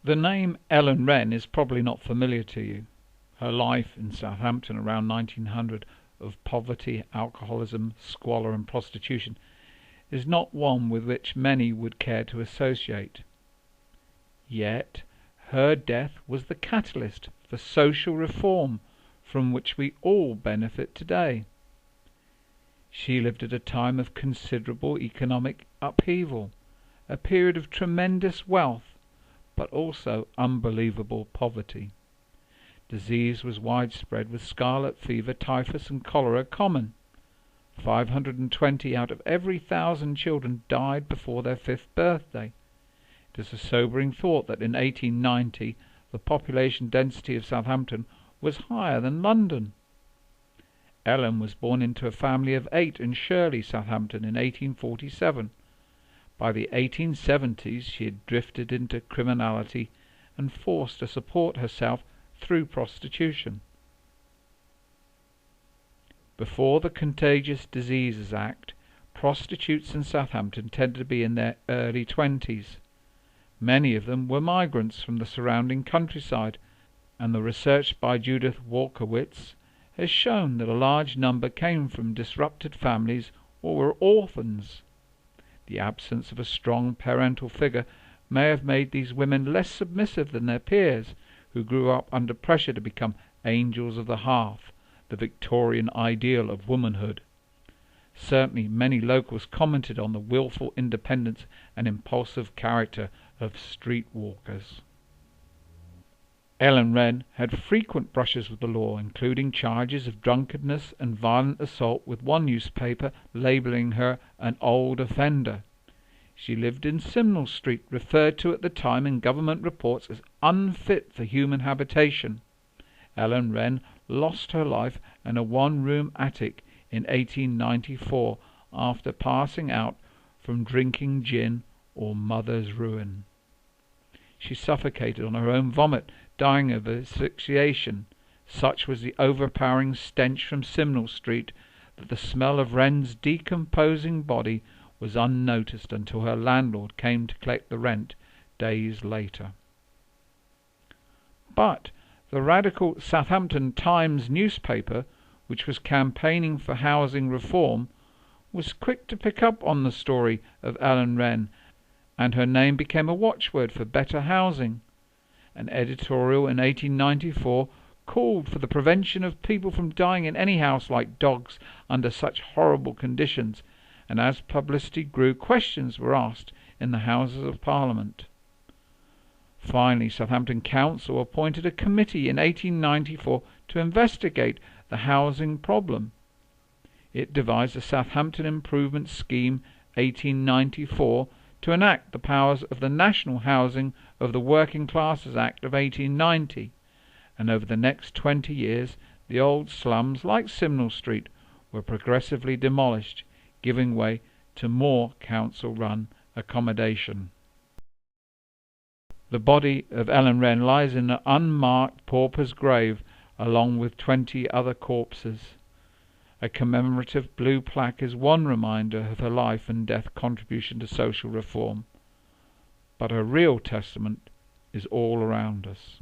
The name Ellen Wren is probably not familiar to you. Her life in Southampton around 1900 of poverty, alcoholism, squalor and prostitution is not one with which many would care to associate. Yet her death was the catalyst for social reform from which we all benefit today. She lived at a time of considerable economic upheaval, a period of tremendous wealth, but also unbelievable poverty. Disease was widespread, with scarlet fever, typhus and cholera common. 520 out of every 1,000 children died before their 5th birthday. It is a sobering thought that in 1890 the population density of Southampton was higher than London. Ellen was born into a family of 8 in Shirley, Southampton in 1847. By the 1870s she had drifted into criminality and forced to support herself through prostitution. Before the Contagious Diseases Act, prostitutes in Southampton tended to be in their early 20s. Many of them were migrants from the surrounding countryside, and the research by Judith Walkowitz has shown that a large number came from disrupted families or were orphans. The absence of a strong parental figure may have made these women less submissive than their peers, who grew up under pressure to become angels of the hearth, the Victorian ideal of womanhood. Certainly many locals commented on the wilful independence and impulsive character of streetwalkers. Ellen Wren had frequent brushes with the law, including charges of drunkenness and violent assault, with one newspaper labelling her an old offender. She lived in Simnel Street, referred to at the time in government reports as unfit for human habitation. Ellen Wren lost her life in a one-room attic in 1894 after passing out from drinking gin or mother's ruin. She suffocated on her own vomit, dying of asphyxiation. Such was the overpowering stench from Simnel Street that the smell of Wren's decomposing body was unnoticed until her landlord came to collect the rent days later. But the radical Southampton Times newspaper, which was campaigning for housing reform, was quick to pick up on the story of Ellen Wren, and her name became a watchword for better housing. An editorial in 1894 called for the prevention of people from dying in any house like dogs under such horrible conditions, and as publicity grew, questions were asked in the Houses of Parliament. Finally, Southampton Council appointed a committee in 1894 to investigate the housing problem. It devised the Southampton Improvement Scheme 1894 to enact the powers of the National Housing of the Working Classes Act of 1890, and over the next 20 years the old slums, like Simnel Street, were progressively demolished, giving way to more council-run accommodation. The body of Ellen Wren lies in an unmarked pauper's grave along with 20 other corpses. A commemorative blue plaque is one reminder of her life and death contribution to social reform, but her real testament is all around us.